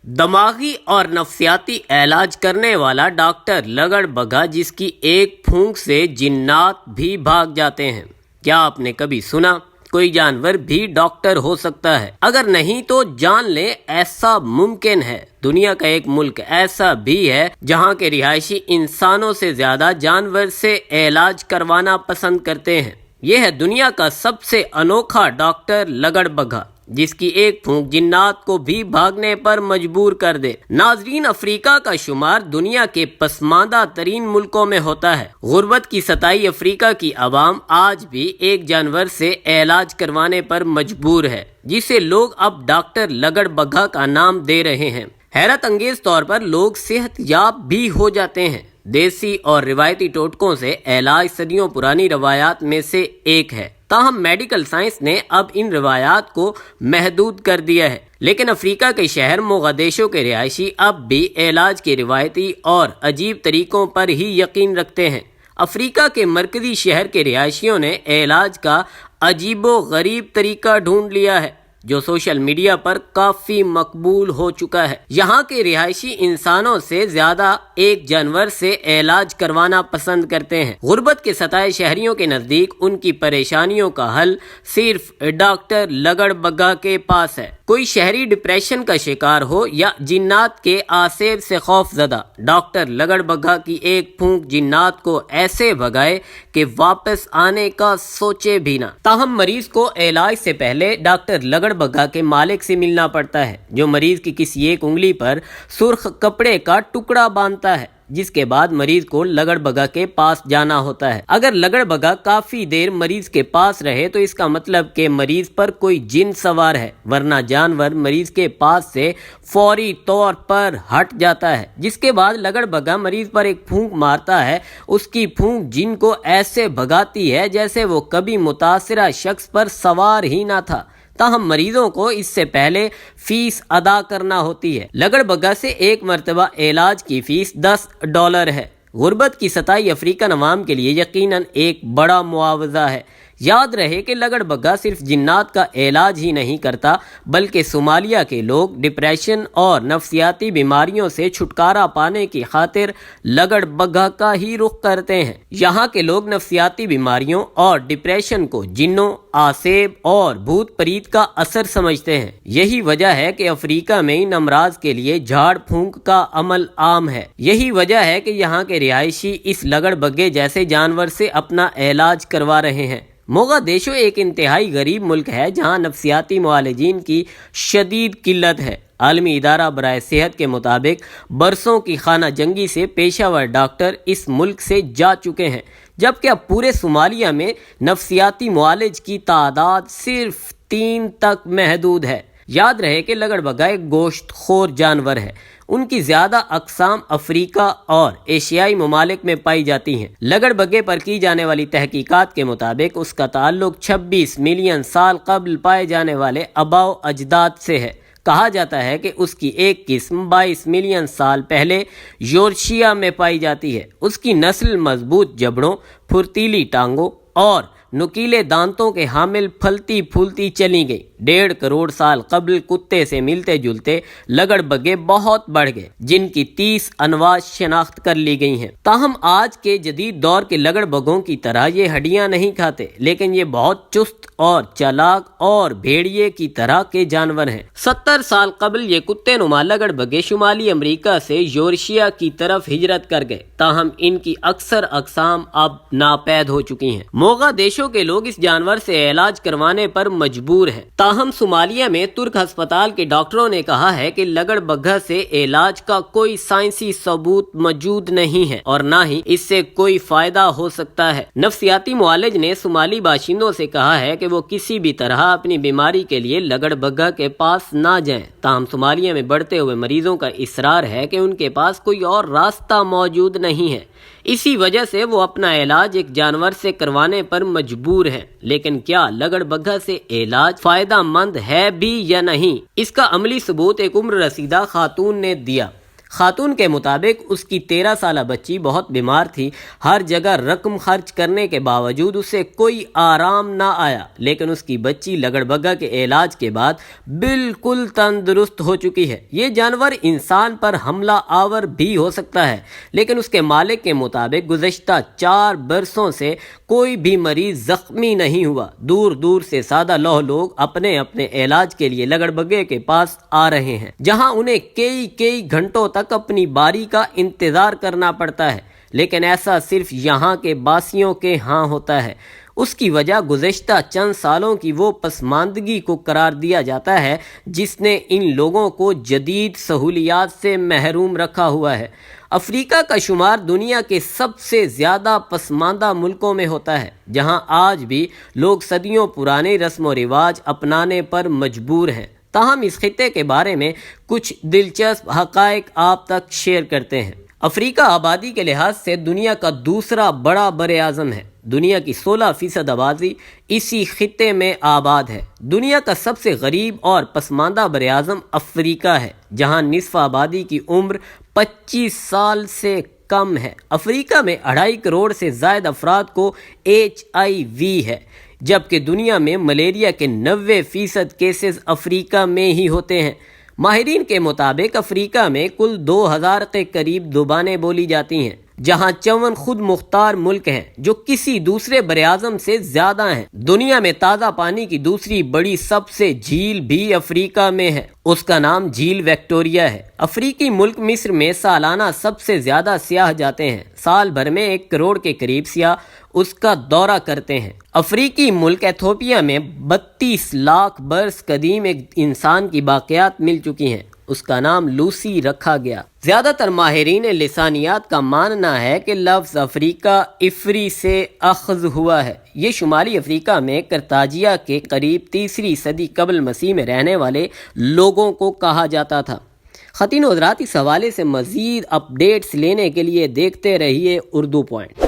دماغی اور نفسیاتی علاج کرنے والا ڈاکٹر لگڑ بگھا جس کی ایک پھونک سے جنات بھی بھاگ جاتے ہیں۔ کیا آپ نے کبھی سنا کوئی جانور بھی ڈاکٹر ہو سکتا ہے؟ اگر نہیں تو جان لیں ایسا ممکن ہے۔ دنیا کا ایک ملک ایسا بھی ہے جہاں کے رہائشی انسانوں سے زیادہ جانور سے علاج کروانا پسند کرتے ہیں۔ یہ ہے دنیا کا سب سے انوکھا ڈاکٹر لگڑ بگھا جس کی ایک پھونک جنات کو بھی بھاگنے پر مجبور کر دے۔ ناظرین، افریقہ کا شمار دنیا کے پسماندہ ترین ملکوں میں ہوتا ہے۔ غربت کی ستائی افریقہ کی عوام آج بھی ایک جانور سے علاج کروانے پر مجبور ہے جسے لوگ اب ڈاکٹر لگڑ بگھا کا نام دے رہے ہیں۔ حیرت انگیز طور پر لوگ صحت یاب بھی ہو جاتے ہیں۔ دیسی اور روایتی ٹوٹکوں سے علاج صدیوں پرانی روایات میں سے ایک ہے، تاہم میڈیکل سائنس نے اب ان روایات کو محدود کر دیا ہے۔ لیکن افریقہ کے شہر موغادیشو کے رہائشی اب بھی علاج کے روایتی اور عجیب طریقوں پر ہی یقین رکھتے ہیں۔ افریقہ کے مرکزی شہر کے رہائشیوں نے علاج کا عجیب و غریب طریقہ ڈھونڈ لیا ہے جو سوشل میڈیا پر کافی مقبول ہو چکا ہے۔ یہاں کے رہائشی انسانوں سے زیادہ ایک جانور سے علاج کروانا پسند کرتے ہیں۔ غربت کے ستائے شہریوں کے نزدیک ان کی پریشانیوں کا حل صرف ڈاکٹر لگڑ بگھا کے پاس ہے۔ کوئی شہری ڈپریشن کا شکار ہو یا جنات کے آسیب سے خوف زدہ، ڈاکٹر لگڑ بگھا کی ایک پھونک جنات کو ایسے بھگائے کہ واپس آنے کا سوچے بھی نہ۔ تاہم مریض کو علاج سے پہلے ڈاکٹر لگڑ بگھا کے مالک سے ملنا پڑتا ہے جو مریض کی کسی ایک انگلی پر سرخ کپڑے کا ٹکڑا باندھتا ہے، جس کے بعد مریض کو لگڑ بگھا کے پاس جانا ہوتا ہے۔ اگر لگڑ بگھا کافی دیر مریض کے پاس رہے تو اس کا مطلب کہ مریض پر کوئی جن سوار ہے، ورنہ جانور مریض کے پاس سے فوری طور پر ہٹ جاتا ہے۔ جس کے بعد لگڑ بگھا مریض پر ایک پھونک مارتا ہے۔ اس کی پھونک جن کو ایسے بھگاتی ہے جیسے وہ کبھی متاثرہ شخص پر سوار ہی نہ تھا۔ تاہم مریضوں کو اس سے پہلے فیس ادا کرنا ہوتی ہے۔ لگڑ بگھا سے ایک مرتبہ علاج کی فیس $10 ہے۔ غربت کی ستائی افریقن عوام کے لیے یقیناً ایک بڑا معاوضہ ہے۔ یاد رہے کہ لگڑ بگھا صرف جنات کا علاج ہی نہیں کرتا بلکہ صومالیہ کے لوگ ڈپریشن اور نفسیاتی بیماریوں سے چھٹکارا پانے کی خاطر لگڑ بگھا کا ہی رخ کرتے ہیں۔ یہاں کے لوگ نفسیاتی بیماریوں اور ڈپریشن کو جنوں، آسیب اور بھوت پریت کا اثر سمجھتے ہیں۔ یہی وجہ ہے کہ افریقہ میں ان امراض کے لیے جھاڑ پھونک کا عمل عام ہے۔ یہی وجہ ہے کہ یہاں کے رہائشی اس لگڑ بگھے جیسے جانور سے اپنا علاج کروا رہے ہیں۔ موغادیشو ایک انتہائی غریب ملک ہے جہاں نفسیاتی معالجین کی شدید قلت ہے۔ عالمی ادارہ برائے صحت کے مطابق برسوں کی خانہ جنگی سے پیشہ ور ڈاکٹر اس ملک سے جا چکے ہیں، جبکہ اب پورے صومالیہ میں نفسیاتی معالج کی تعداد صرف 3 تک محدود ہے۔ یاد رہے کہ لگڑ بگھا ایک گوشت خور جانور ہے۔ ان کی زیادہ اقسام افریقہ اور ایشیائی ممالک میں پائی جاتی ہیں۔ لگڑ بگھے پر کی جانے والی تحقیقات کے مطابق اس کا تعلق 26 ملین سال قبل پائے جانے والے آباء و اجداد سے ہے۔ کہا جاتا ہے کہ اس کی ایک قسم 22 ملین سال پہلے یورشیا میں پائی جاتی ہے۔ اس کی نسل مضبوط جبڑوں، پھرتیلی ٹانگوں اور نکیلے دانتوں کے حامل پھلتی پھولتی چلی گئی۔ 1.5 کروڑ سال قبل کتے سے ملتے جلتے لگڑ بگھے بہت بڑھ گئے جن کی 30 انواع شناخت کر لی گئی ہیں۔ تاہم آج کے جدید دور کے لگڑ بگھوں کی طرح یہ ہڈیاں نہیں کھاتے، لیکن یہ بہت چست اور چالاک اور بھیڑیے کی طرح کے جانور ہیں۔ 70 سال قبل یہ کتے نما لگڑ بگھے شمالی امریکہ سے یورشیا کی طرف ہجرت کر گئے، تاہم ان کی اکثر اقسام اب ناپید ہو چکی ہیں۔ موغادیشو کے لوگ اس جانور سے علاج کروانے پر مجبور ہیں۔ تاہم صومالیہ میں ترک ہسپتال کے ڈاکٹروں نے کہا ہے کہ لگڑ بگھا سے علاج کا کوئی سائنسی ثبوت موجود نہیں ہے اور نہ ہی اس سے کوئی فائدہ ہو سکتا ہے۔ نفسیاتی معالج نے صومالی باشندوں سے کہا ہے کہ وہ کسی بھی طرح اپنی بیماری کے لیے لگڑ بگھا کے پاس نہ جائیں۔ تاہم صومالیہ میں بڑھتے ہوئے مریضوں کا اصرار ہے کہ ان کے پاس کوئی اور راستہ موجود نہیں ہے، اسی وجہ سے وہ اپنا علاج ایک جانور سے کروانے پر مجبور ہیں۔ لیکن کیا لگڑ بگھا سے علاج فائدہ مند ہے بھی یا نہیں، اس کا عملی ثبوت ایک عمر رسیدہ خاتون نے دیا۔ خاتون کے مطابق اس کی 13 سالہ بچی بہت بیمار تھی، ہر جگہ رقم خرچ کرنے کے باوجود اسے کوئی آرام نہ آیا، لیکن اس کی بچی لگڑ بگا کے علاج کے بعد بالکل تندرست ہو چکی ہے۔ یہ جانور انسان پر حملہ آور بھی ہو سکتا ہے، لیکن اس کے مالک کے مطابق گزشتہ 4 برسوں سے کوئی بھی مریض زخمی نہیں ہوا۔ دور دور سے سادہ لوہ لوگ اپنے اپنے علاج کے لیے لگڑ بگے کے پاس آ رہے ہیں، جہاں انہیں کئی گھنٹوں تک اپنی باری کا انتظار کرنا پڑتا ہے، لیکن ایسا صرف یہاں کے باسیوں کے ہاں ہوتا ہے۔ اس کی وجہ گزشتہ چند سالوں کی وہ پسماندگی کو قرار دیا جاتا ہے جس نے ان لوگوں کو جدید سہولیات سے محروم رکھا ہوا ہے۔ افریقہ کا شمار دنیا کے سب سے زیادہ پسماندہ ملکوں میں ہوتا ہے، جہاں آج بھی لوگ صدیوں پرانے رسم و رواج اپنانے پر مجبور ہیں۔ تاہم اس خطے کے بارے میں کچھ دلچسپ حقائق آپ تک شیئر کرتے ہیں۔ افریقہ آبادی کے لحاظ سے دنیا کا دوسرا بڑا بر اعظم ہے۔ دنیا کی 16% آبادی اسی خطے میں آباد ہے۔ دنیا کا سب سے غریب اور پسماندہ بر اعظم افریقہ ہے، جہاں نصف آبادی کی عمر 25 سال سے کم ہے۔ افریقہ میں 2.5 کروڑ سے زائد افراد کو HIV ہے، جبکہ دنیا میں ملیریا کے 90% کیسز افریقہ میں ہی ہوتے ہیں۔ ماہرین کے مطابق افریقہ میں کل 2000 کے قریب زبانیں بولی جاتی ہیں، جہاں 54 خود مختار ملک ہیں جو کسی دوسرے براعظم سے زیادہ ہیں۔ دنیا میں تازہ پانی کی دوسری بڑی سب سے جھیل بھی افریقہ میں ہے، اس کا نام جھیل وکٹوریہ ہے۔ افریقی ملک مصر میں سالانہ سب سے زیادہ سیاح جاتے ہیں، سال بھر میں 1 کروڑ کے قریب سیاح اس کا دورہ کرتے ہیں۔ افریقی ملک ایتھوپیا میں 32 لاکھ برس قدیم ایک انسان کی باقیات مل چکی ہیں، اس کا نام لوسی رکھا گیا۔ زیادہ تر ماہرین لسانیات کا ماننا ہے کہ لفظ افریقہ افری سے اخذ ہوا ہے۔ یہ شمالی افریقہ میں کرتاجیہ کے قریب 3 صدی قبل مسیح میں رہنے والے لوگوں کو کہا جاتا تھا۔ خواتین و حضرات، اس حوالے سے مزید اپڈیٹس لینے کے لیے دیکھتے رہیے اردو پوائنٹ۔